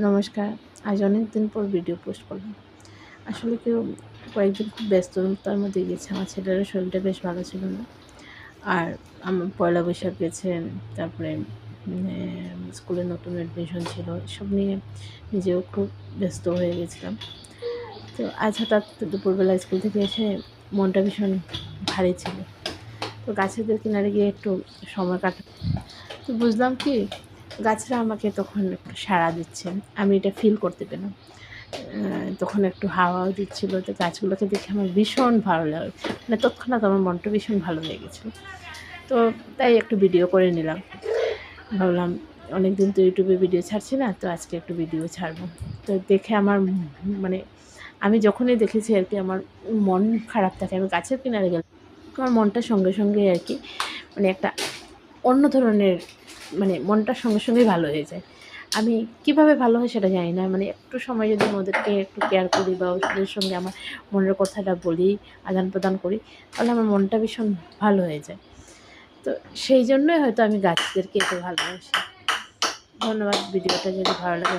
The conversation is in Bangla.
নমস্কার। আজ অনেক দিন পর ভিডিও পোস্ট করলাম। আসলে কয়েকদিন খুব ব্যস্ততার মধ্যে গেছে। আমার ছেলেরও শরীরটা বেশ ভালো ছিল না। আর আমার পয়লা বৈশাখ গেছে, তারপরে স্কুলে নতুন অ্যাডমিশন ছিল। এসব নিয়ে নিজেও খুব ব্যস্ত হয়ে গেছিলাম। তো আজ হঠাৎ দুপুরবেলা স্কুল থেকে এসে মনটা ভীষণ ভারী ছিল। তো গাছেদের কিনারে গিয়ে একটু সময় তো বুঝলাম কি, গাছরা আমাকে তখন একটু সাড়া দিচ্ছে। আমি এটা ফিল করতে পেলাম। তখন একটু হাওয়াও দিচ্ছিল। তো গাছগুলোকে দেখে আমার ভীষণ ভালো লাগে, মানে তৎক্ষণাৎ আমার মনটা ভীষণ ভালো হয়ে গেছিলো। তো তাই একটু ভিডিও করে নিলাম। ভাবলাম অনেক দিন তো ইউটিউবে ভিডিও ছাড়ছি না, তো আজকে একটু ভিডিও ছাড়বো। তো দেখে আমার মানে আমি যখনই দেখেছি আর কি, আমার মন খারাপ থাকে, আমি গাছের কিনারে গেলে আমার মনটা সঙ্গে সঙ্গে আর কি, মানে একটা অন্য ধরনের, মানে মনটা সঙ্গে সঙ্গেই ভালো হয়ে যায়। আমি কিভাবে ভালো হয় সেটা জানি না। মানে একটু সময় যদি আমি ওদেরকে একটু কেয়ার করি বা ওদের সঙ্গে আমার মনের কথাটা বলি, আদান প্রদান করি, তাহলে আমার মনটা ভীষণ ভালো হয়ে যায়। তো সেই জন্যই হয়তো আমি গাছদেরকে এত ভালোবাসি। ধন্যবাদ। ভিডিওটা যদি ভালো লাগে